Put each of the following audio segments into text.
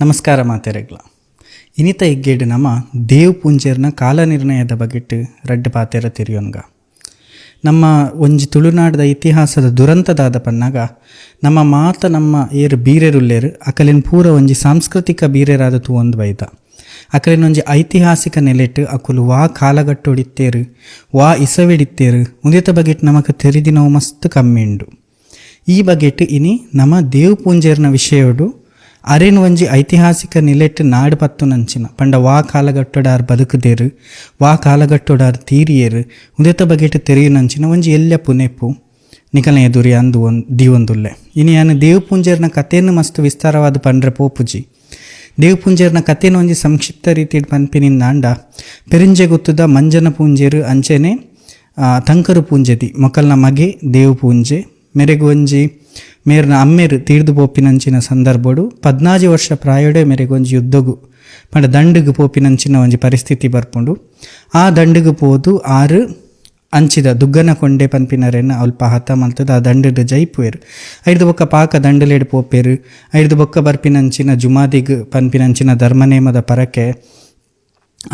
ನಮಸ್ಕಾರ ಮಾತೆರೆಗ್ಲ ಇನಿತ ಇಗ್ಗೇಡು ನಮ್ಮ ದೇವ್ ಪೂಂಜೆರ್ನ ಕಾಲ ನಿರ್ಣಯದ ಬಗೆಟ್ ರಡ್ಡು ಪಾತೆರ ತಿರಿಯೋನ್ಗ ನಮ್ಮ ಒಂಜಿ ತುಳುನಾಡದ ಇತಿಹಾಸದ ದುರಂತದಾದ ಪನ್ನಾಗ ನಮ್ಮ ಏರು ಬೀರೆರುಲ್ಲೇರು ಅಕಲಿನ ಪೂರ ಒಂಜಿ ಸಾಂಸ್ಕೃತಿಕ ಬೀರೆರಾದ ತೂವೊಂದು ಬೈದ ಅಕಲಿನ ಒಂಜಿ ಐತಿಹಾಸಿಕ ನೆಲೆಟ್ ಅಕುಲು ವಾ ಕಾಲಗಟ್ಟೋಡಿತ್ತೇರು ವಾ ಇಸವಿಡಿತ್ತೇರು ಉದಿತ ಬಗೆಟ್ ನಮಕ್ ತೆರಿದಿನವು ಮಸ್ತ್ ಕಮ್ಮಿ ಉಂಡು. ಈ ಬಗೆಟ್ ಇನಿ ನಮ್ಮ ದೇವ್ ಪೂಂಜೆರ್ನ ವಿಷಯೋಡು ಅರೇನು ಒಂಜಿ ಐತಿಹಾಸಿಕ ನಿಲೆಟ್ ನಾಡು ಪತ್ತು ನಂಚಿನ ಪಂಡ ವಾ ಕಾಲಗಟ್ಟೋಡಾರ್ ಬದುಕುದೇರು ವಾ ಕಾಲಗಟ್ಟೋಡಾರ್ ತೀರಿಯೇರು ಉದೆತ ಬಗೆಟ್ ತೆರೆಯು ನಂಚಿನ ಒಂಜಿ ಎಲ್ಯ ಪುನೆಪ್ಪು ನಿಕಲ್ನ ಎದುರಿ ಅಂದು ದೀವೊಂದುಲ್ಲೆ. ಇನಿ ಯಾನು ದೇವ್ ಪೂಂಜೆರ್ನ ಕಥೆಯನ್ನು ಮಸ್ತ್ ವಿಸ್ತಾರವಾದ ಪಂಡ್ರೆ ಪೋಪುಜಿ. ದೇವ್ ಪೂಂಜೆರ್ನ ಕಥೆನ ಒಂಜಿ ಸಂಕ್ಷಿಪ್ತ ರೀತಿಡ್ ಪನ್ಪಿನಿಂದ ಅಂಡ ಪೆರಿಂಜೆ ಗೊತ್ತುದ ಮಂಜನ ಪೂಂಜೆರು ಅಂಚೆನೆ ತಂಕರು ಪೂಂಜೆದಿ ಮೊಕಲ್ನ ಮಗೆ ದೇವ್ ಪೂಂಜೆ ಮೆರೆಗು ಒಂಜಿ ಮೇರ್ನ ಅಮ್ಮೇರು ತೀರ್ದು ಪೋಪಿನಂಚಿನ ಸಂದರ್ಭಡು 14 ವರ್ಷ ಪ್ರಾಯೋಡೆ ಮೇರೆಗೊಂಜಿ ಯುದ್ಧಗು ಪಂಡ ದಂಡಿಗೆ ಪೋಪಿನಂಚಿನ ಒಂಜಿ ಪರಿಸ್ಥಿತಿ ಬರ್ಪುಂಡು. ಆ ದಂಡಿಗೆ ಪೋದು ಆರು ಅಂಚಿದ ದುಗ್ಗನ ಕೊಂಡೆ ಪನ್ಪಿನರೇನ ಅಲ್ಪ ಹತ ಮಲ್ತದ ಆ ದಂಡದ ಜೈಪುವೆರು ಐದು ಬೊಕ್ಕ ಪಾಕ ದಂಡಲೇಡು ಪೋಪೇರು ಐದು ಬೊಕ್ಕ ಬರ್ಪಿನಂಚಿನ ಜುಮಾದಿಗ್ ಪನ್ಪಿನಂಚಿನ ಧರ್ಮನೇಮದ ಪರಕೆ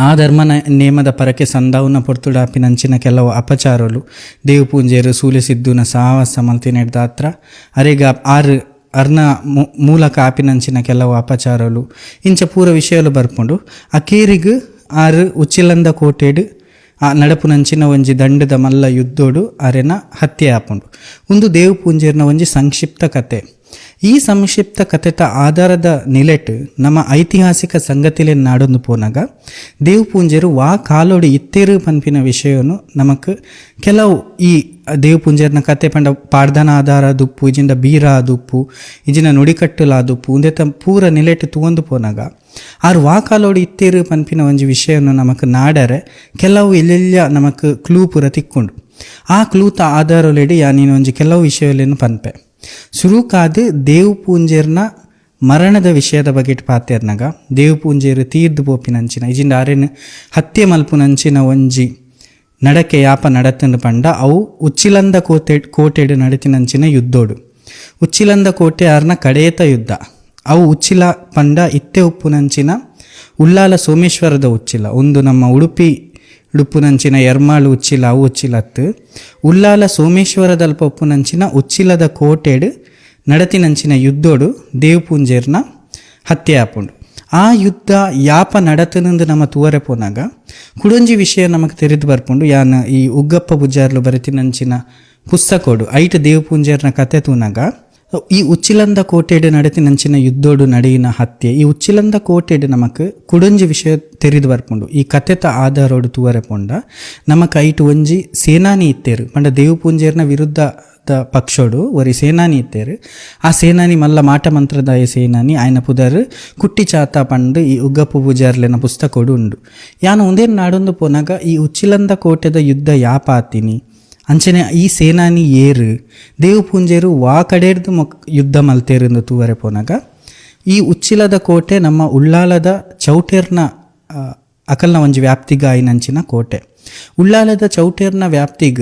ಆ ಧರ್ಮ ನೇಮದ ಪರಕೆ ಸಂದಾವುನ ಪೊರ್ತುಡಾಪಿನಂಚಿನ ಕೆಲವು ಅಪಚಾರಲು ದೇವ್ ಪೂಂಜೆರು ಸೂಲೆಸಿದ್ದುನ ಸಾಹಸ ಮಲ್ತಿನೆಡ್ದ ಹತ್ರ ಅರೆಗ ಆರು ಅರ್ನ ಮೂಲಕ ಆಪಿನಂಚಿನ ಕೆಲವು ಅಪಚಾರಲು ಇಂಚ ಪೂರ ವಿಷಯಲು ಬರ್ಪುಂಡು. ಅಕೇರಿಗು ಆರು ಉಚ್ಚಿಲಂದ ಕೋಟೆಡು ಆ ನಡಪುನಂಚಿನ ಒಂಜಿ ದಂಡದ ಮಲ್ಲ ಯುದ್ಧೋಡು ಅರೆನ ಹತ್ಯೆ ಆಪುಂಡು. ಒಂದು ದೇವ್ ಪೂಂಜೆರ್ನ ಒಂಜಿ ಸಂಕ್ಷಿಪ್ತ ಕತೆ. ಈ ಸಂಕ್ಷಿಪ್ತ ಕಥೆತ ಆಧಾರದ ನಿಲೆಟ್ ನಮ್ಮ ಐತಿಹಾಸಿಕ ಸಂಗತಿಲೆ ನಾಡೊಂದು ಪೋನಾಗ ದೇವ್ ಪೂಂಜೆರು ವಾ ಕಾಲೋಡಿ ಇತ್ತೇರು ಪನ್ಪಿನ ವಿಷಯನು ನಮಕ್ ಕೆಲವು ಈ ದೇವ್ ಪೂಂಜೆರ್ನ ಕತೆ ಪಂಡ ಪಾಡ್ದನ ಆಧಾರ ದುಪ್ಪು ಇಜಿಂದ ಬೀರ ದುಪ್ಪು ಇಜಿನ ನುಡಿಕಟ್ಟುಲ ದುಪ್ಪು ಉಂದೆತ ಪೂರ ನಿಲೆಟ್ ತೂವೊಂದು ಪೋನಾಗ ಆರು ವಾ ಕಾಲೋಡಿ ಇತ್ತೇರು ಪನ್ಪಿನ ಒಂಜಿ ವಿಷಯನು ನಮಕ್ ನಾಡರೆ ಕೆಲವು ಎಲ್ಲೆಲ್ಲ ನಮಕ್ ಕ್ಲೂ ಪೂರ ತಿಕ್ಕೊಂಡು ಆ ಕ್ಲೂತ ಆಧಾರಲೆಡಿ ನೀನು ಒಂಜಿ ಕೆಲವು ವಿಷಯಲೇನು ಪನ್ಪೆ ಶುರುಕಾದ ದೇವ್ ಪೂಂಜೆರ್ನ ಮರಣದ ವಿಷಯದ ಬಗೆಟ್ ಪಾತೆರ್ನಾಗ ದೇವ್ ಪೂಂಜೆರು ತೀರ್ದು ಪೋಪಿನಂಚಿನ ಇಜಿಂದ ಆರೇನು ಹತ್ಯೆ ಮಲ್ಪುನಂಚಿನ ಒಂಜಿ ನಡಕೆ ಯಾಪ ನಡತಂದು ಪಂಡ ಅವು ಉಚ್ಚಿಲಂದ ಕೋಟೆಡು ನಡತಿನಂಚಿನ ಯುದ್ಧೋಡು. ಉಚ್ಚಿಲಂದ ಕೋಟೆ ಆರ್ನ ಕಡೆಯತ ಯುದ್ಧ ಅವು ಉಚ್ಚಿಲ ಪಂಡ ಇತ್ತೆ ಉಪ್ಪುನಂಚಿನ ಉಳ್ಳಾಲ ಸೋಮೇಶ್ವರದ ಉಚ್ಚಿಲ ಒಂದು ನಮ್ಮ ಉಡುಪುನಂಚಿನ ಎರ್ಮಾಳು ಉಚ್ಚಿಲ ಅವು ಉಚ್ಚಿಲತ್ತು ಉಳ್ಳಾಲ ಸೋಮೇಶ್ವರದಲ್ಪ ಉಪ್ಪುನಂಚಿನ ಉಚ್ಚಿಲದ ಕೋಟೆಡು ನಡತಿನಂಚಿನ ಯುದ್ಧೋಡು ದೇವ್ ಪೂಂಜೆರ್ನ ಹತ್ಯೆ ಆಪುಂಡು. ಆ ಯುದ್ಧ ಯಾಪ ನಡತನಂದು ನಮ್ಮ ತೂವರೆ ಪೋನಾಗ ಕುಡೊಂಜಿ ವಿಷಯ ನಮಗೆ ತೆರೆದು ಬರ್ಪುಂಡು. ಯಾನ ಈ ಉಗ್ಗಪ್ಪ ಬುಜ್ಜಾರ್ಲು ಬರೆತಿನಂಚಿನ ಪುಸ್ತಕೋಡು ಐಟ್ ದೇವ್ ಪೂಂಜೆರ್ನ ಕತೆ ತೂನಾಗ ಈ ಉಚ್ಚಿಲಂದ ಕೋಟೆಡು ನಡತಿನಂಚಿನ ಯುದ್ಧೋಡು ನಡೆಯಿನ ಹತ್ಯೆ ಈ ಉಚ್ಚಿಲಂದ ಕೋಟೆಡು ನಮಕ್ ಕುಡೊಂಜಿ ವಿಷಯ ತೆರೆದು ಬರ್ಪುಂಡು. ಈ ಕಥೆತ ಆಧಾರೋಡು ತೂವರೆ ಪೋಂಡ ನಮಕ್ ಐಟ್ ಒಂಜಿ ಸೇನಾನಿ ಇತ್ತೇರು ಪಂಡ ದೇವ್ ಪೂಂಜೆರ್ನ ವಿರುದ್ಧದ ಪಕ್ಷೋಡು ಒರಿ ಸೇನಾನಿ ಇತ್ತೇರು. ಆ ಸೇನಾನಿ ಮಲ್ಲ ಮಾಟ ಮಂತ್ರದಾಯ ಸೇನಾನಿ ಆಯ್ನ ಪುದರ್ ಕುಟ್ಟಿ ಚಾತ ಪಂಡು ಈ ಉಗ್ಗಪ್ಪ ಪೂಜಾರ್ಲೆನ ಪುಸ್ತಕೋಡು ಉಂಡು. ಯಾನು ಒಂದೇನು ನಾಡೊಂದು ಪೋನಾಗ ಈ ಉಚ್ಚಿಲಂದ ಕೋಟೆದ ಯುದ್ಧ ಯಾಪ ಆತಿನಿ ಅಂಚನೆ ಈ ಸೇನಾನಿ ಏರು ದೇವ್ ಪೂಂಜೆರು ವಾ ಕಡೆರ್ದು ಯುದ್ಧ ಮಲ್ತೇರು ತೂವರೆ ಪೋನಾಗ ಈ ಉಚ್ಚಿಲದ ಕೋಟೆ ನಮ್ಮ ಉಳ್ಳಾಲದ ಚೌಟೇರ್ನ ಅಕಲ್ನ ಒಂಜಿ ವ್ಯಾಪ್ತಿಗ ಆಯ್ನಂಚಿನ ಕೋಟೆ. ಉಳ್ಳಾಲದ ಚೌಟೇರ್ನ ವ್ಯಾಪ್ತಿಗ್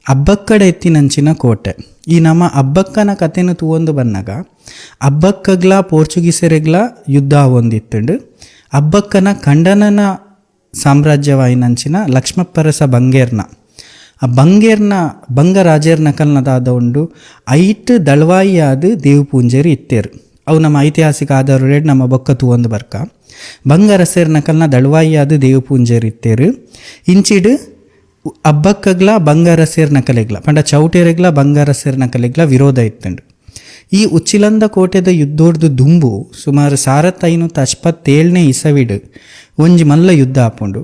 ಅಬ್ಬಕ್ಕಡ ಎತ್ತಿನಂಚಿನ ಕೋಟೆ. ಈ ನಮ್ಮ ಅಬ್ಬಕ್ಕನ ಕಥೆನ ತೂವೊಂದು ಬನ್ನಾಗ ಅಬ್ಬಕ್ಕಗ್ಲ ಪೋರ್ಚುಗೀಸರೆಗ್ಲ ಯುದ್ಧ ಒಂದಿತ್ತುಂಡು. ಅಬ್ಬಕ್ಕನ ಖಂಡನನ ಸಾಮ್ರಾಜ್ಯವಾಯಿನಂಚಿನ ಲಕ್ಷ್ಮಪ್ಪರಸ ಬಂಗೇರ್ನ ಆ ಬಂಗ ರಾಜೇರ್ನ ಕಲ್ನದಾದ ಉಂಡು ಐಟ್ ದಳವಾಯಿ ಆದ ದೇವ್ ಪೂಂಜೆರು ಇತ್ತೇರು. ಅವು ನಮ್ಮ ಐತಿಹಾಸಿಕ ಆಧಾರ ನಮ್ಮ ಬೊಕ್ಕ ತೂವೊಂದು ಬರ್ಕ ಬಂಗರಸೇರ್ನ ಕಲ್ನ ದಳವಾಯಿ ಆದ ದೇವ್ ಪೂಂಜೆರು ಇತ್ತೇರು. ಇಂಚಿಡು ಅಬ್ಬಕ್ಕಗ್ಲ ಬಂಗಾರಸೇರ್ನ ಕಲೆಗ್ಲ ಪಂಡ ಚೌಟೇರೆಗ್ಲ ಬಂಗಾರಸೇರ್ನ ಕಲೆಗ್ಲ ವಿರೋಧ ಇತ್ತುಂಡು. ಈ ಉಚ್ಚಿಲಂದ ಕೋಟೆದ ಯುದ್ಧೋಡ್ದು ದುಂಬು ಸುಮಾರು 1557 ಇಸವಿಡು ಒಂಜಿ ಮಲ್ಲ ಯುದ್ಧ ಆಪುಂಡು.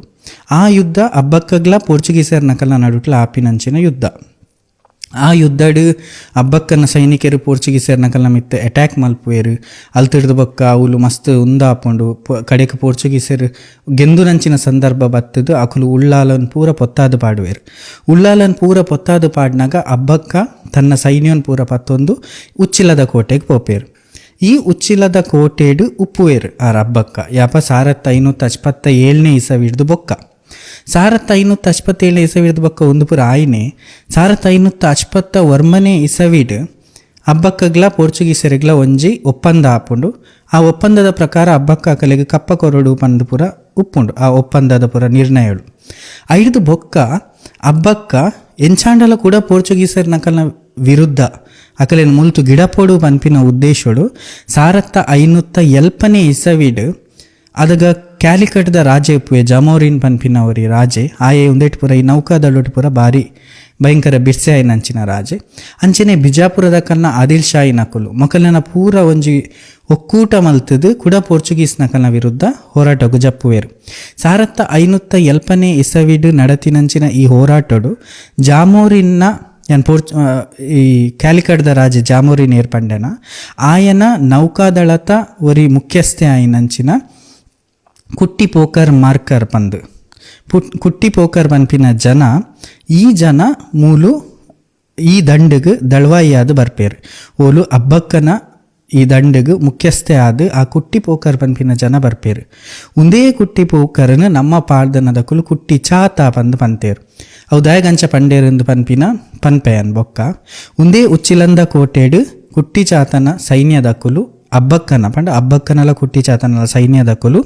ಆ ಯುದ್ಧ ಅಬ್ಬಕ್ಕಗ್ಲ ಪೋರ್ಚುಗೀಸರ್ನ ಕಲ್ಲ ನಡುಟ್ಲ ಆಪಿನಂಚಿನ ಯುದ್ಧ. ಆ ಯುದ್ಧಡು ಅಬ್ಬಕ್ಕನ ಸೈನಿಕರು ಪೋರ್ಚುಗೀಸರ್ನ ಕಲ್ಲ ಮಿತ್ತ ಅಟ್ಯಾಕ್ ಮಲ್ಪುವೆರು ಅಲ್ತಿಡ್ದು ಬೊಕ್ಕ ಅವಳು ಮಸ್ತ್ ಉಂದಾಪುಂಡು ಕಡೆಗೆ ಪೋರ್ಚುಗೀಸರು ಗೆಂದುನಂಚಿನ ಸಂದರ್ಭ ಬತ್ತದು ಅಕುಲು ಉಳ್ಳಾಲನ್ ಪೂರ ಪೊತ್ತಾದು ಪಾಡುವೆರು. ಉಳ್ಳಾಲನ್ ಪೂರ ಪೊತ್ತಾದು ಪಾಡ್ನಾಗ ಅಬ್ಬಕ್ಕ ತನ್ನ ಸೈನ್ಯನ್ ಪೂರ ಪತ್ತೊಂದು ಉಚ್ಚಿಲದ ಕೋಟೆಗೆ ಪೋಪೇರು. ಈ ಉಚ್ಚಿಲದ ಕೋಟೆಡು ಉಪ್ಪುವೇರು ಆರ ಅಬ್ಬಕ್ಕ ಯಾಪ 1557 ಇಸವಿಡ್ದು ಬೊಕ್ಕ 1557 ಇಸವಿಡ್ದು ಬೊಕ್ಕ ಒಂದು ಪುರ ಆಯ್ನೆ 1550 ವರ್ಮನೆ ಇಸವಿಡ್ ಅಬ್ಬಕ್ಕಗ್ಲ ಪೋರ್ಚುಗೀಸರಿಗ್ಲ ಒಂಜಿ ಒಪ್ಪಂದ ಆಪುಂಡು. ಆ ಒಪ್ಪಂದದ ಪ್ರಕಾರ ಹಬ್ಬಕ್ಕ ಅಕಲೆಗೆ ಕಪ್ಪ ಕೊರಡು ಪಂದು ಪೂರ ಉಪ್ಪುಂಡು ಆ ಒಪ್ಪಂದದ ಪೂರ ನಿರ್ಣಯಗಳು. ಐದು ಬೊಕ್ಕ ಹಬ್ಬಕ್ಕ ಎಂಚಾಂಡಲ ಕೂಡ ಪೋರ್ಚುಗೀಸರ್ ನಕಲ್ನ ವಿರುದ್ಧ ಅಕಲಿನ ಮುಲ್ತು ಗಿಡಪೋಡು ಪನ್ಪಿನ ಉದ್ದೇಶಡು 1570 ಇಸವಿಡ್ ಅದಗ ಕ್ಯಾಲಿಕಟ್ದ ರಾಜೆ ಉಪ್ಪುವೆ ಜಮೋರಿನ್ ಪನ್ಪಿನವರಿ ರಾಜೆ ಆಯೆ ಉಂದೇಟ್ ಪೂರ ಈ ನೌಕಾದಳೊಟ್ಟು ಪೂರ ಭಾರಿ ಭಯಂಕರ ಬಿರ್ಸೆ ಆಯ್ನಂಚಿನ ರಾಜೆ. ಅಂಚನೆ ಬಿಜಾಪುರದ ಕಲ್ನ ಆದಿಲ್ ಶಾಹಿ ನಕಲು ಮೊಕಲ್ನ ಪೂರ ಒಂಜಿ ಒಕ್ಕೂಟ ಮಲ್ತದು ಕೂಡ ಪೋರ್ಚುಗೀಸ್ ನಕಲ್ನ ವಿರುದ್ಧ ಹೋರಾಟಗು ಜಪ್ಪುವೆರು. 1570 ಇಸವಿಡ್ ನಡತಿನಂಚಿನ ಈ ಹೋರಾಟಡು ಜಾಮೋರಿನ್ನ ಈ ಕ್ಯಾಲಿಕಟ್ದ ರಾಜೆ ಜಾಮೋರಿನ್ ಏರ್ಪಂಡೆನ ಆಯನ ನೌಕಾದಳತ ಒರಿ ಮುಖ್ಯಸ್ಥೆ ಆಯ್ನಂಚಿನ ಕುಟ್ಟಿ ಪೋಕರ್ ಮಾರ್ಕರ್ ಪಂದು ಕುಟ್ಟಿ ಪೋಕರ್ ಪನ್ಪಿನ ಜನ ಈ ಜನ ಮೂಲು ಈ ದಂಡಗ್ ದಳವಾಯಿ ಆದು ಬರ್ಪೇರು. ಓಲು ಹಬ್ಬಕ್ಕನ ಈ ದಂಡಗ್ ಮುಖ್ಯಸ್ಥೆ ಆದು ಆ ಕುಟ್ಟಿ ಪೋಕರ್ ಪನ್ಪಿನ ಜನ ಬರ್ಪೇರು. ಉಂದೇ ಕುಟ್ಟಿ ಪೋಕರ್ನ ನಮ್ಮ ಪಾಡ್ದನದಕ್ಕಲು ಕುಟ್ಟಿ ಚಾತ ಪಂದು ಪಂತೇರು. ಅವು ದಾಯಗಂಚ ಪಂಡೇರಂದು ಪನ್ಪಿನ ಪನ್ಪೆಯನ್ ಬೊಕ್ಕ ಉಂದೇ ಉಚ್ಚಿಲಂದ ಕೋಟೆಡು ಕುಟ್ಟಿ ಚಾತನ ಸೈನ್ಯದಕ್ಕಲು ಹಬ್ಬಕ್ಕನ ಪಂಡ ಹಬ್ಬಕ್ಕನಲ ಕುಟ್ಟಿ ಚಾತನಲ ಸೈನ್ಯದಕ್ಕಲು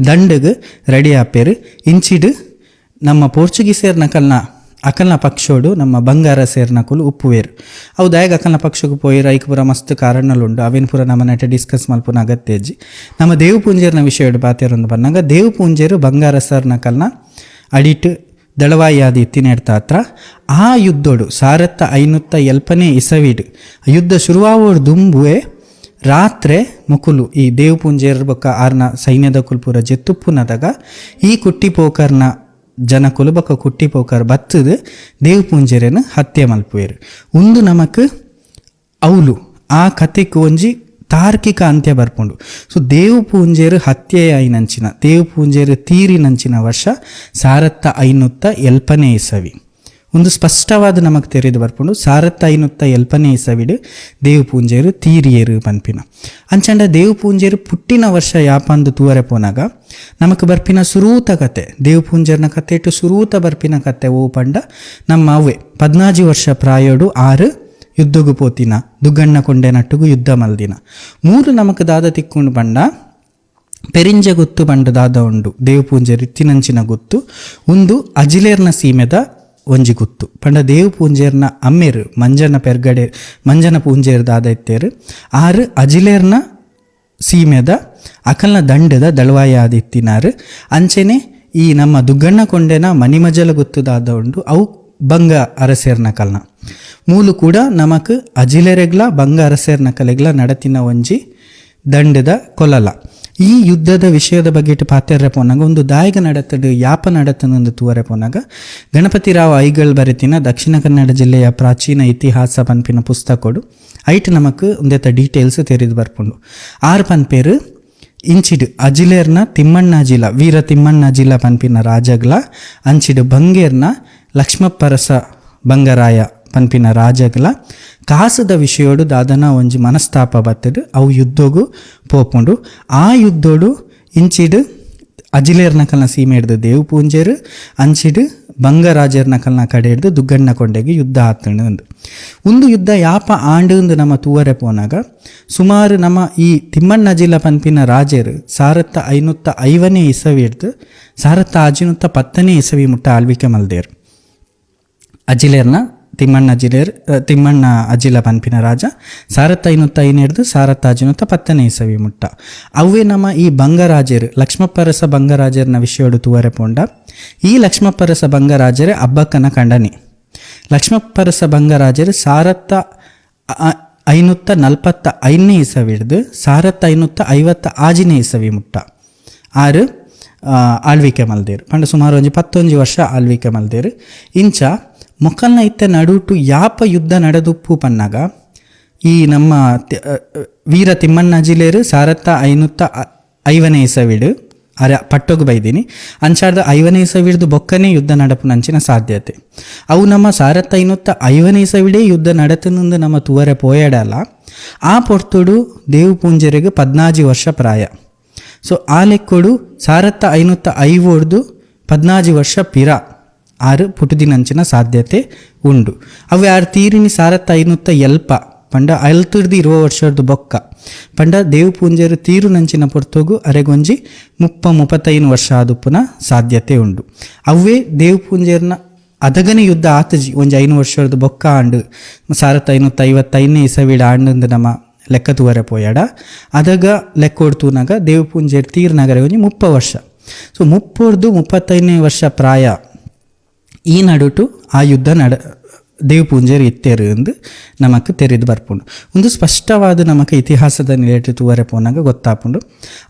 ದಂಡಗ್ ರೆಡಿ ಆಪೇರು. ಇಂಚಿಡು ನಮ್ಮ ಪೋರ್ಚುಗೀಸೇರ್ ನಕಲ್ನ ಅಕಲ್ನ ಪಕ್ಷೋಡು ನಮ್ಮ ಬಂಗಾರ ಸೇರ್ನಕುಲು ಉಪ್ಪುವೇರು. ಅವು ದಾಯಗ ಅಕಲ್ನ ಪಕ್ಷಕ್ಕೆ ಪೋಯಿರು ಐಕ್ ಪೂರ ಮಸ್ತ್ ಕಾರಣಲುಂಡು ಅವೇನು ಪೂರ ನಮ್ಮ ನೆಟ್ಟ ಡಿಸ್ಕಸ್ ಮಲ್ಪುನ ಅಗತ್ಯ ಇಜ್ಜಿ. ನಮ್ಮ ದೇವು ಪೂಂಜೇರ್ನ ವಿಷಯಡು ಬಾತೇರೊಂದು ಬಂದಾಗ ದೇವು ಪೂಂಜೇರು ಬಂಗಾರ ಸರ್ ನಕಲ್ನ ಅಡಿಟ್ ದಳವಾಯಿ ಆದಿ ಇತ್ತಿನೆಡ್ತ ಹತ್ರ ಆ ಯುದ್ಧೋಡು 1570 ಇಸವಿಡ್ ಯುದ್ಧ ಶುರುವಾವೋಡು ದುಂಬುವೆ ರಾತ್ರೆ ಮುಕುಲು ಈ ದೇವು ಪೂಂಜೇರ್ ಬೊಕ್ಕ ಆರ್ನ ಸೈನ್ಯದ ಕುಲ್ಪುರ ಜೆತ್ತುಪ್ಪುನದಾಗ ಈ ಕುಟ್ಟಿ ಪೋಕರ್ನ ಜನಕುಲು ಬೊಕ್ಕ ಕುಟ್ಟಿ ಪೋಕರ್ ಬತ್ತದು ದೇವು ಪೂಂಜೇರನ್ನು ಹತ್ಯೆ ಮಲ್ಪುವೆರು. ಉಂದು ನಮಕ್ ಅವಲು ಆ ಕಥೆಗೆ ಒಂಜಿ ತಾರ್ಕಿಕ ಅಂತ್ಯ ಬರ್ಪುಂಡು. ಸೊ ದೇವು ಪೂಂಜೇರು ಹತ್ಯೆ ಆಯ್ನಂಚಿನ ದೇವು ಪೂಂಜೇರು ತೀರಿನಂಚಿನ ವರ್ಷ 1570 ಇಸವಿ ಒಂದು ಸ್ಪಷ್ಟವಾದ ನಮಗೆ ತೆರೆದು ಬರ್ಪುಂಡು. 1570 ಇಸವಿಡು ದೇವು ಪೂಂಜೇರು ತೀರಿಯೇರು ಪನ್ಪಿನ ಅಂಚಂಡ ದೇವು ಪೂಂಜೇರು ಪುಟ್ಟಿನ ವರ್ಷ ಯಾಪಂದು ತೂವರೆ ಪೋನಾಗ ನಮಕ್ ಬರ್ಪಿನ ಸುರೂತ ಕತೆ ದೇವು ಪೂಂಜೇರ್ನ ಕತೆ ಇಟ್ಟು ಸುರೂತ ಬರ್ಪಿನ ಕತೆ ಓ ಪಂಡ ನಮ್ಮ ಅವ್ವೆ 14 ವರ್ಷ ಪ್ರಾಯೋಡು 6 ಯುದ್ಧಗು ಪೋತಿನ ದುಗ್ಗಣ್ಣ ಕೊಂಡೆ ನಟ್ಟುಗು ಯುದ್ಧ ಮಲ್ದಿನ 3 ನಮಕ್ ದಾದ ತಿಕ್ಕೊಂಡು ಬಂಡ ಪೆರಿಂಜ ಗುತ್ತು ಬಂಡ ದಾದ ಉಂಡು ದೇವು ಪೂಂಜೇರು ಇತ್ತಿನಂಚಿನ ಗುತ್ತು ಒಂದು ಅಜಿಲೇರ್ನ ಸೀಮೆದ ಒಂಜಿ ಗುತ್ತು ಪಂಡ ದೇವು ಪೂಂಜೇರ್ನ ಅಮ್ಮೇರು ಮಂಜನ ಪೂಂಜೇರ್ ದಾದ ಇತ್ತೇರು 6 ಅಜಿಲೇರ್ನ ಸೀಮೆದ ಅಕಲ್ನ ದಂಡದ ದಳವಾಯಿ ಆದ ಇತ್ತಿನಾರು. ಅಂಚೆನೆ ಈ ನಮ್ಮ ದುಗ್ಗಣ್ಣ ಕೊಂಡೆನ ಮಣಿಮಜಲ ಗುತ್ತು ದಾದ ಉಂಡು ಅವು ಬಂಗ ಅರಸೇರ್ನ ಕಲ್ನ ಮೂಲು ಕೂಡ ನಮಕ್ ಅಜಿಲೇರೆಗ್ಲ ಬಂಗ ಅರಸೇರ್ನ ಕಲೆಗ್ಲ ನಡತಿನ ಒಂಜಿ ದಂಡದ ಕೊಲಲ. ಈ ಯುದ್ಧದ ವಿಷಯದ ಬಗ್ಗೆ ಇಟ್ಟು ಪಾತೆರ್ರೆ ಪೋನಾಗ ಒಂದು ದಾಯಗ ನಡತಡು ಯಾಪ ನಡತನೊಂದು ತೂವರೆ ಪೋನಾಗ ಗಣಪತಿರಾವ್ ಐಗಳ್ ಬರೆತಿನ ದಕ್ಷಿಣ ಕನ್ನಡ ಜಿಲ್ಲೆಯ ಪ್ರಾಚೀನ ಇತಿಹಾಸ ಪನ್ಪಿನ ಪುಸ್ತಕಡು ಐಟ್ ನಮಕ್ ಒಂದೇತ ಡೀಟೇಲ್ಸ್ ತೆರೆದು ಬರ್ಪುಂಡು. 6 ಪನ್ಪೇರು ಇಂಚಿಡು ಅಜಿಲೇರ್ನ ತಿಮ್ಮಣ್ಣ ಜಿಲ ವೀರ ತಿಮ್ಮಣ್ಣ ಜಿಲ ಪನ್ಪಿನ ರಾಜಗ್ಲ ಅಂಚಿಡು ಬಂಗೇರ್ನ ಲಕ್ಷ್ಮಪ್ಪರಸ ಬಂಗರಾಯ ಪನ್ಪಿನ ರಾಜಗ್ಲ ಕಾಸದ ವಿಷಯೋಡು ದಾದನ ಒಂಜಿ ಮನಸ್ತಾಪ ಬತ್ತಡು ಅವು ಯುದ್ಧಗೂ ಪೋಪುಂಡು. ಆ ಯುದ್ಧೋಡು ಇಂಚಿಡು ಅಜಿಲೇರ್ನ ಕಲ್ನ ಸೀಮೆ ಹಿಡ್ದು ದೇವು ಪೂಂಜೇರು ಅಂಚಿಡು ಬಂಗರಾಜರ್ನ ಕಲ್ನ ಕಡೆ ಹಿಡ್ದು ದುಗ್ಗಣ್ಣ ಕೊಂಡೆಗೆ ಯುದ್ಧ ಆತಂಡು ಒಂದು ಯುದ್ಧ ಯಾಪ ಆಂಡು ನಮ್ಮ ತೂವರೆ ಪೋನಾಗ ಸುಮಾರು ನಮ್ಮ ಈ ತಿಮ್ಮಣ್ಣ ಜಿಲ್ಲ ಪನ್ಪಿನ ರಾಜರು 1550 ಇಸವಿ ಹಿಡ್ದು 1510 ಇಸವಿ ಮುಟ್ಟ ಆಳ್ವಿಕೆ ಮಲ್ದೇರು. ಅಜಿಲೇರ್ನ ತಿಮ್ಮಣ್ಣ ಅಜಿಲ ಪನ್ಪಿನ ರಾಜ 1550 ಹಿಡ್ದು 1510 ಇಸವಿ ಮುಟ್ಟ ಅವೇ ನಮ್ಮ ಈ ಬಂಗರಾಜರು ಲಕ್ಷ್ಮಪ್ಪರಸ ಬಂಗರಾಜರ್ನ ವಿಷಯೋಡು ತೂವರೆ ಪೋಂಡ. ಈ ಲಕ್ಷ್ಮಪ್ಪರಸ ಬಂಗರಾಜರೇ ಹಬ್ಬಕ್ಕನ ಕಂಡನಿ. ಲಕ್ಷ್ಮಪ್ಪರಸ ಬಂಗರಾಜರು 1545 ಇಸವಿ ಹಿಡ್ದು 1556 ಇಸವಿ ಮುಟ್ಟ 6 ಆಳ್ವಿಕೆ ಮಲ್ದೇರು ಪಂಡ ಸುಮಾರು ಒಂಜಿ 11 ವರ್ಷ ಆಳ್ವಿಕೆ ಮಲ್ದೇರು. ಇಂಚ ಮೊಕಲ್ನ ಇತ್ತ ನಡುಟು ಯಾಪ ಯುದ್ಧ ನಡೆದುಪ್ಪು ಪನ್ನಾಗ ಈ ನಮ್ಮ ವೀರ ತಿಮ್ಮಣ್ಣ ಜಿಲೇರು 1550 ಇಸವಿಡು ಪಟ್ಟೋಗು ಬೈದಿನಿ ಅಂಚಾರ್ದ 5 ಇಸವಿಡ್ದು ಬೊಕ್ಕನೇ ಯುದ್ಧ ನಡಪು ನಂಚಿನ ಸಾಧ್ಯತೆ ಅವು ನಮ್ಮ 1550 ಇಸವಿಡೇ ಯುದ್ಧ ನಡತನೊಂದು ನಮ್ಮ ತೂವರೆ ಪೋಯಡಲ್ಲ. ಆ ಪೊರ್ತುಡು ದೇವು ಪೂಂಜೆರೆಗೆ 14 ವರ್ಷ ಪ್ರಾಯ. ಸೊ ಆ ಲೆಕ್ಕೋಡು 1550 14 ವರ್ಷ ಪಿರ 6 ಪುಟುದಿನಂಚಿನ ಸಾಧ್ಯತೆ ಉಂಡು. ಅವು 6 ತೀರಿನಿ 1570 ಪಂಡ 20 ವರ್ಷದ ಬೊಕ್ಕ ಪಂಡ ದೇವು ಪೂಂಜೆರ್ ತೀರು ನಂಚಿನ ಪೊರ್ತೋಗು ಅರೆಗೊಂಜಿ 35 ವರ್ಷ ಆದುಪ್ಪುನ ಸಾಧ್ಯತೆ ಉಂಡು. ಅವೇ ದೇವು ಪೂಂಜೆರ್ನ ಅದಗನೆ ಯುದ್ಧ ಆತಜಿ ಒಂಜಿ 5 ವರ್ಷದ ಬೊಕ್ಕ ಆಂಡು 1555 ಇಸವಿಡ ಆಂಡು ನಮ್ಮ ಲೆಕ್ಕ ತೂವರೆ ಪೋಯಾಡ ಅದಾಗ ಲೆಕ್ಕ ಹೊಡ್ತೂನಾಗ ದೇವು ಪೂಂಜೆರ್ ತೀರ್ನಗರೆ ಒಂಜಿ 30 ವರ್ಷ. ಸೊ 35 ವರ್ಷ ಪ್ರಾಯ ಈ ನಡುಟು ಆ ಯುದ್ಧ ದೇವು ಪೂಂಜೆರ್ ಇತ್ತೇರು ಎಂದು ನಮಕ್ ತೆರೆದು ಬರ್ಪುಂಡು. ಒಂದು ಸ್ಪಷ್ಟವಾದ ನಮಕ್ ಇತಿಹಾಸದ ನಿಲೇಟ್ ತೂವರೆ ಪೋನಾಗ ಗೊತ್ತಾಪುಂಡು.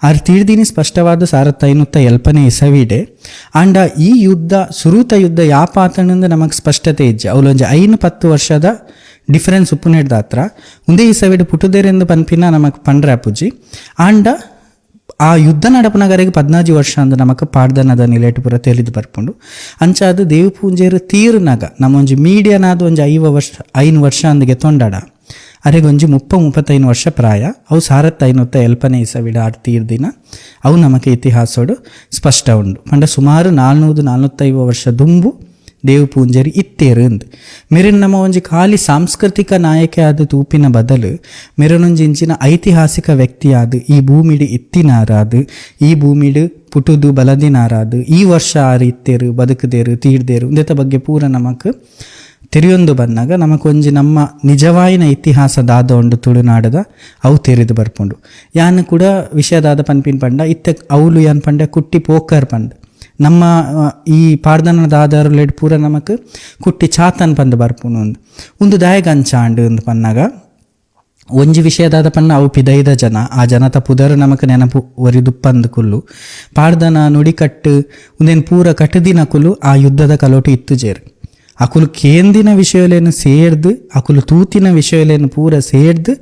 ಆರು ತೀರ್ದಿನಿ ಸ್ಪಷ್ಟವಾದ 1570 ಇಸವಿಡೆ ಆಂಡ ಈ ಯುದ್ಧ ಸುರೂತ ಯುದ್ಧ ಯಾಪಾತನಂದು ನಮಕ್ ಸ್ಪಷ್ಟತೆ ಇಜ್ಜೆ. ಅವಲೊಂಜಿ 5-10 ವರ್ಷದ ಡಿಫರೆನ್ಸ್ ಉಪ್ಪುನೆಡ್ದ ಹತ್ರ ಒಂದೇ ಇಸವಿಡೆ ಪುಟುದೇರೆಂದು ಪನ್ಪಿನ ನಮಕ್ ಪಂಡ್ರಾಪುಜಿ ಆಂಡ ಆ ಯುದ್ಧ ನಡಪನಗರೆಗೆ 14 ವರ್ಷ ಅಂದು ನಮಕ್ ಪಾಡ್ದನದ ನಿಲೇಟ್ ಪೂರ ತಿಳಿದು ಬರ್ಪುಂಡು. ಅಂಚಾದ ದೇವು ಪೂಂಜೆರ್ ತೀರ್ನಾಗ ನಮ್ಮೊಂಜಿ ಮೀಡಿಯನಾದ ಒಂಜಿ 5 ವರ್ಷ ಅಂದಿಗೆ ತೊಂಡಾಡ ಅರೆಗೊಂಜಿ 35 ವರ್ಷ ಪ್ರಾಯ. ಅವು 1570 ಇಸವಿಡ ಆರು ತೀರ್ದಿನ ಅವು ನಮಕ್ ಇತಿಹಾಸೋಡು ಸ್ಪಷ್ಟ ಉಂಡು. ಪಂಡ ಸುಮಾರು 445 ವರ್ಷ ದುಂಬು ದೇವು ಪೂಂಜೆರ್ ಇತ್ತೇರು ಎಂದು ಮೆರೆನ್ ನಮ್ಮ ಒಂಜಿ ಖಾಲಿ ಸಾಂಸ್ಕೃತಿಕ ನಾಯಕ ಆದ ತೂಪಿನ ಬದಲು ಮೆರನೊಂಜಿ ಇಂಚಿನ ಐತಿಹಾಸಿಕ ವ್ಯಕ್ತಿ ಆದು ಈ ಭೂಮಿಡು ಇತ್ತಿನಾರಾದು ಈ ಭೂಮಿಡು ಪುಟುದು ಬಲದಿನಾರಾದು ಈ ವರ್ಷ ಆರು ಇತ್ತೇರು ಬದುಕದೇರು ತೀರ್ದೇರು ಇಂದೆತ ಬಗ್ಗೆ ಪೂರ ನಮಕ್ ತೆರೆಯೊಂದು ಬಂದಾಗ ನಮಕೊಂಜಿ ನಮ್ಮ ನಿಜವಾಯಿನ ಇತಿಹಾಸದಾದ ಉಂಡು ತುಳುನಾಡದ ಅವು ತೆರೆದು ಬರ್ಪುಂಡು. ಯಾನ್ ಕೂಡ ವಿಷಯದಾದ ಪನ್ಪಿನ್ ಪಂಡ ಇತ್ತ ಅವಳು ಯಾನ್ ಪಂಡ ಕುಟ್ಟಿ ಪೋಕರ್ ಪಂಡ ನಮ್ಮ ಈ ಪಾಡ್ದನದ ಆಧಾರ ಪೂರ ನಮಕ್ ಕುಟ್ಟಿ ಚಾತನ್ ಪಂದು ಬರ್ಪುನು ಒಂದು ದಾಯಗ ಅಂಚಾಂಡು ಎಂದು ಪನ್ನಾಗ ಒಂಜಿ ವಿಷಯದಾದ ಪನ್ನ ಅವು ಪಿದೈದ ಜನ ಆ ಜನತ ಪುದರ್ ನಮಕ್ ನೆನಪು ಒರಿದುಪ್ಪಂದು ಕುಲ್ಲು ಪಾಡ್ದನ ನುಡಿಕಟ್ಟು ಒಂದೇನು ಪೂರ ಕಟ್ಟದಿನ ಕುಲು ಆ ಯುದ್ಧದ ಕಲೋಟು ಇತ್ತು ಜೇರು ಅಕುಲು ಕೇಂದಿನ ವಿಷಯಲೇನು ಸೇರ್ದು ಅಕುಲು ತೂತಿನ ವಿಷಯಲೇನು ಪೂರ ಸೇರ್ದು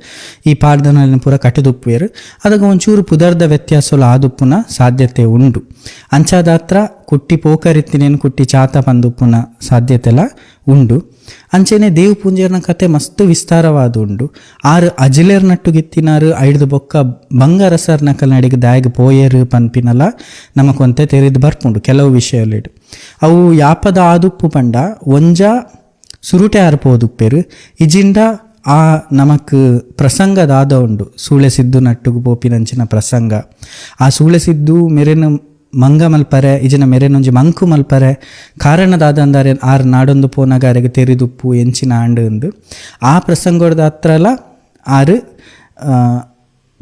ಈ ಪಾಡ್ದನ ಪೂರ ಕಟ್ಟದುಪ್ಪುವೇರು ಅದಾಗ ಒಂಚೂರು ಪುದರ್ದ ವ್ಯತ್ಯಾಸಲು ಆದುಪ್ಪುನ ಸಾಧ್ಯತೆ ಉಂಡು. ಅಂಚಾದ ಹತ್ರ ಕುಟ್ಟಿ ಪೋಕರಿತ್ತಿನೇನು ಕುಟ್ಟಿ ಚಾತ ಪಂದುಪ್ಪುನ ಸಾಧ್ಯತೆಲ್ಲ ಉಂಡು. ಅಂಚೆನೆ ದೇವು ಪೂಂಜೆರ್ನ ಕತೆ ಮಸ್ತ್ ವಿಸ್ತಾರವಾದ ಉಂಡು. ಆರು ಅಜಿಲೇರ್ ನಟ್ಟು ಗಿತ್ತಿನಾರು ಐಡ್ದು ಬೊಕ್ಕ ಬಂಗಾರಸರ್ ನಕಲ್ ನಡಿಗೆ ದಾಯಗ ಪೋಯೇರು ಪನ್ಪಿನಲ್ಲ ನಮಕೊಂತೆ ತೆರೆದು ಬರ್ಪುಂಡು ಕೆಲವು ವಿಷಯಲೇಡು. ಅವು ಯಾಪದ ಆದುಪ್ಪು ಪಂಡ ಒಂಜ ಸುರುಟೆ ಆರ್ಪೋದುಪ್ಪೇರು ಇಜಿಂಡ ಆ ನಮಕ್ ಪ್ರಸಂಗದಾದ ಉಂಡು. ಸೂಳೆ ಸಿದ್ದು ನಟ್ಟುಗು ಪೋಪಿನಂಚಿನ ಪ್ರಸಂಗ ಆ ಸೂಳೆ ಸಿದ್ದು ಮೆರೆನು ಮಂಗ ಮಲ್ಪರೆ ಇಜಿನ ಮೆರೆನೊಂಜಿ ಮಂಕು ಮಲ್ಪರೆ ಕಾರಣದಾದ ಅಂದರೆ ಆರು ನಾಡೊಂದು ಪೋನಾಗ ಅರೆಗೆ ತೆರೆದುಪ್ಪು ಎಂಚಿನ ಆಂಡು ಎಂದು ಆ ಪ್ರಸಂಗದ ಹತ್ರಲ್ಲ ಆರು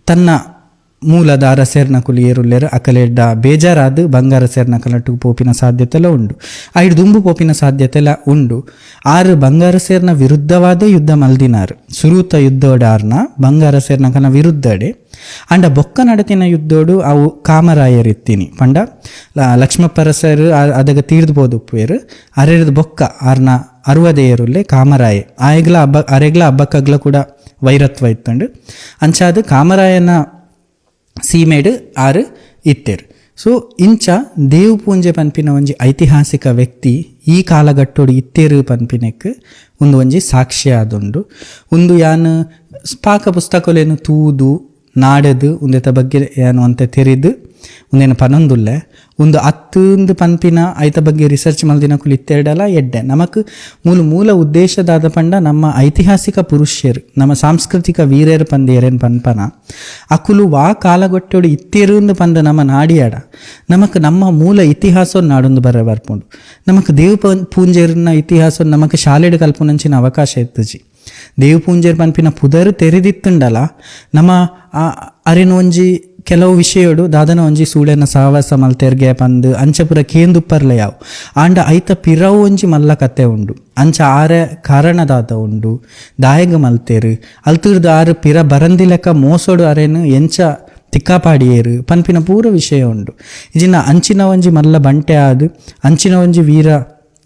ತನ್ನ ಮೂಲದ ಅರಸೇರ್ನ ಕುಲಿ ಏರುಲ್ಲೇರು ಅಕಲೆಡ್ಡ ಬೇಜಾರಾದು ಬಂಗಾರ ಸೇರ್ನ ಕಲಟು ಪೋಪಿನ ಸಾಧ್ಯತೆ ಎಲ್ಲ ಉಂಡು. ಐದು ದುಂಬು ಪೋಪಿನ ಸಾಧ್ಯತೆ ಎಲ್ಲ ಉಂಡು. ಆರು ಬಂಗಾರ ಸೇರ್ನ ವಿರುದ್ಧವಾದ ಯುದ್ಧ ಮಲ್ದಿನಾರು ಸುರೂತ ಯುದ್ಧೋಡಾರ್ನ ಬಂಗಾರ ಸೇರ್ನ ಕನ ವಿರುದ್ಧಡೆ ಅಂಡ ಬೊಕ್ಕ ನಡತಿನ ಯುದ್ಧೋಡು ಅವು ಕಾಮರಾಯರಿತ್ತೀನಿ ಪಂಡ ಲಕ್ಷ್ಮಪ್ಪರಸರು ಅದಾಗ ತೀರ್ದುಬೋದು ಉಪ್ಪೇರು ಅರೆದು ಬೊಕ್ಕ ಆರ್ನ 60 ಏರುಲ್ಲೆ ಕಾಮರಾಯ ಅರೆಗ್ಲ ಹಬ್ಬಕ್ಕಗ್ಲ ಕೂಡ ವೈರತ್ವ ಇತ್ತಂಡು ಅಂಚಾದು ಕಾಮರಾಯನ ಸೀಮೇಡು ಆರು ಇತ್ತೇರು. ಸೊ ಇಂಚ ದೇವು ಪೂಂಜೆ ಪನ್ಪಿನ ಒಂಜಿ ಐತಿಹಾಸಿಕ ವ್ಯಕ್ತಿ ಈ ಕಾಲಘಟ್ಟೋಡು ಇತ್ತೇರು ಪನ್ಪಿನಕ್ಕೆ ಒಂಜಿ ಸಾಕ್ಷ್ಯ ಆದುಂಡು. ಒಂದು ಯಾನು ಪಾಕ ಪುಸ್ತಕಲೇನು ತೂದು ನಾಡದು ಒಂದೇತ ಬಗ್ಗೆ ಏನು ಅಂತ ತೆರೆದು ಒಂದೇನು ಪನೊಂದುಲ್ಲೆ ಒಂದು 10 ಪನ್ಪಿನ ಐತ ಬಗ್ಗೆ ರಿಸರ್ಚ್ ಮಲ್ದಿನ ಕುಲು ಇತ್ತೆರಡಲ್ಲ ಎಡ್ಡೆ ನಮಕ್ ಮೂಲ ಉದ್ದೇಶದಾದ ಪಂಡ ನಮ್ಮ ಐತಿಹಾಸಿಕ ಪುರುಷರು ನಮ್ಮ ಸಾಂಸ್ಕೃತಿಕ ವೀರ್ಯರು ಪಂದೇರೇನು ಪನ್ಪನ ಅಕುಲು ವಾ ಕಾಲಗೊಟ್ಟೋಡು ಇತ್ತೇರು ಪಂದ ನಮ್ಮ ನಾಡಿಯಾಡ ನಮಕ್ ನಮ್ಮ ಮೂಲ ಇತಿಹಾಸ ನಾಡೊಂದು ಬರ್ಪುಂಡು. ನಮಕ್ ದೇವು ಪೂಂಜೆರ್ನ ಇತಿಹಾಸ ನಮಕ್ ಶಾಲೆಡ್ ಕಲ್ಪನಂಚಿನ ಅವಕಾಶ ಇತ್ತುಜಿ. ದೇವು ಪೂಂಜೆರ್ ಪನ್ಪಿನ ಪುದರು ತೆರೆದಿತ್ತುಂಡಲ್ಲ ನಮ್ಮ ಅರೆನು ಒಂಜಿ ಕೆಲವು ವಿಷಯಡು ದಾದನ ಒಂಜಿ ಸೂಳೆನ ಸಹವಾಸ ಮಲ್ತೆರ್ಗೆ ಪಂದು ಅಂಚಪುರ ಕೇಂದುಪ್ಪರ್ಲೆ ಯಾವು ಆಂಡ ಐತ ಪಿರವು ಒಂಜಿ ಮಲ್ಲ ಕತೆ ಉಂಡು. ಅಂಚ ಆರೆ ಕಾರಣದಾದ ಉಂಡು ದಾಯಗ ಮಲ್ತೇರು ಅಲ್ತಿರ್ದು ಆರು ಪಿರ ಬರಂದಿ ಲೆಕ್ಕ ಮೋಸೋಡು ಅರೆನು ಎಂಚ ತಿಕ್ಕಾಪಾಡಿಯೇರು ಪನ್ಪಿನ ಪೂರ ವಿಷಯ ಉಂಡು. ಇಜಿನ ಅಂಚಿನ ಒಂಜಿ ಮಲ್ಲ ಬಂಟೆ ಆದು ಅಂಚಿನ ಒಂಜಿ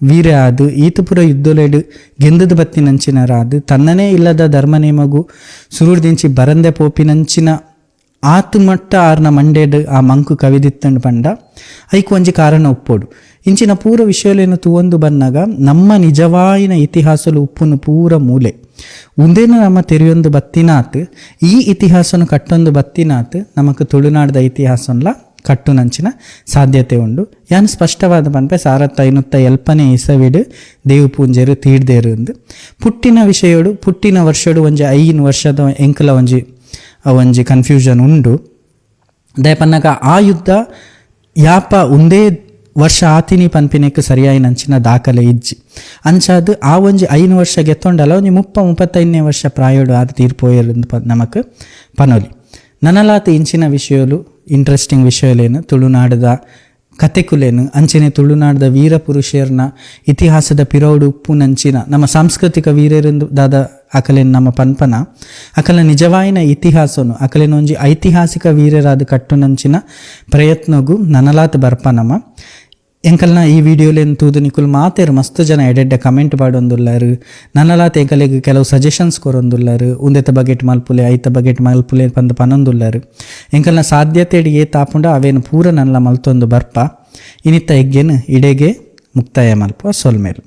ವೀರ ಆದು ಈತಪುರ ಯುದ್ಧಲೇಡು ಗೆಂದದ ಬತ್ತಿನಂಚಿನರಾದು ತನ್ನನೇ ಇಲ್ಲದ ಧರ್ಮನೇಮಗು ಸುರುಡ್ದಿಂಚಿ ಬರಂದೆ ಪೋಪಿನಂಚಿನ ಆತು ಮಟ್ಟ ಆರ್ನ ಮಂಡೇಡ್ ಆ ಮಂಕು ಕವಿದಿತ್ತಂಡು ಪಂಡ ಐಕು ಒಂಜಿ ಕಾರಣ ಉಪ್ಪೋಡು. ಇಂಚಿನ ಪೂರ ವಿಷಯಲೇನು ತೂವೊಂದು ಬನ್ನಾಗ ನಮ್ಮ ನಿಜವಾಯಿನ ಇತಿಹಾಸಲು ಉಪ್ಪುನು ಪೂರ ಮೂಲೆ ಉಂದೇನು ನಮ್ಮ ತೆರೆಯೊಂದು ಬತ್ತಿನಾತ್ ಈ ಇತಿಹಾಸನು ಕಟ್ಟೊಂದು ಬತ್ತಿನಾತ್ ನಮಕ್ ತುಳುನಾಡದ ಇತಿಹಾಸನ್ಲ ಕಟ್ಟುನಂಚಿನ ಸಾಧ್ಯತೆ ಉಂಡು. ಯಾನ್ ಸ್ಪಷ್ಟವಾದ ಪನ್ಪೆ 1550 ಇಸವಿಡು ದೇವು ಪೂಂಜೆರು ತೀಡ್ದೇರು ಎಂದು ಪುಟ್ಟಿನ ವಿಷಯೋಡು ಪುಟ್ಟಿನ ವರ್ಷಡು ಒಂಜಿ 5 ವರ್ಷದ ಎಂಕಲ ಒಂಜಿ ಕನ್ಫ್ಯೂಷನ್ ಉಂಡು. ದಯಪನ್ನಗ ಆ ಯುದ್ಧ ಯಾಪ ಒಂದೇ ವರ್ಷ ಆತಿನಿ ಪನ್ಪಿನೆಕ್ ಸರಿಯಾಗಿ ನಂಚಿನ ದಾಖಲೆ ಇಜ್ಜಿ ಅಂಚಾದು ಆ ಒಂಜಿ 5 ವರ್ಷ ಗೆತ್ತೊಂಡಲ್ಲ ಒಂಜಿ 30-35 ವರ್ಷ ಪ್ರಾಯೋಡು ಆದ ತೀರ್ಪೋಯರು ನಮಕ್ ಪನೊಲಿ. ನನಲಾತ ಇಂಚಿನ ವಿಷಯಲು ಇಂಟ್ರೆಸ್ಟಿಂಗ್ ವಿಷಯಲೇನು ತುಳುನಾಡದ ಕತೆಕುಲೇನು ಅಂಚನೆ ತುಳುನಾಡದ ವೀರ ಪುರುಷರ್ನ ಇತಿಹಾಸದ ಪಿರೌಡು ಉಪ್ಪು ನಂಚಿನ ನಮ್ಮ ಸಾಂಸ್ಕೃತಿಕ ವೀರರಿಂದ ದಾದ ಅಕಲೇನು ನಮ್ಮ ಪನ್ಪನ ಅಕಲ ನಿಜವಾಯಿನ ಇತಿಹಾಸನು ಅಕಲೇನು ಒಂಜಿ ಐತಿಹಾಸಿಕ ವೀರರಾದ ಕಟ್ಟು ನಂಚಿನ ಪ್ರಯತ್ನಗೂ ನನಲಾತ ಬರ್ಪನಮ ಎಂಕಲ್ನ ಈ ವಿಡಿಯೋಲೇನು ತೂದು ನಿಕುಲು ಮಾತೇರು ಮಸ್ತ್ ಜನ ಎಡೆಡ್ಡೆ ಕಮೆಂಟ್ ಪಾಡೊಂದುಲ್ಲಾರು. ನನಲಾತ ಎಂಕಲೆಗ್ ಕೆಲವು ಸಜೆಷನ್ಸ್ ಕೊರೊಂದುಲ್ಲಾರು. ಉಂದೆತ ಬಗೆಟ್ ಮಲ್ಪುಲೆ ಐತ ಬಗೆಟ್ ಮಲ್ಪುಲೆ ಪಂದು ಪನೊಂದುಲ್ಲಾರು. ಎಂಕಲ್ನ ಸಾಧ್ಯತೆಡ್ ತಾಪುಂಡ ಅವೇನು ಪೂರ ನಲ್ಲ ಮಲ್ತೊಂದು ಬರ್ಪ ಇನ್ನಿತ್ತ ಎಗ್ಗೇನು ಇಡೆಗೆ ಮುಕ್ತಾಯ ಮಲ್ಪುವ ಸೊಲ್ಮೇಲು.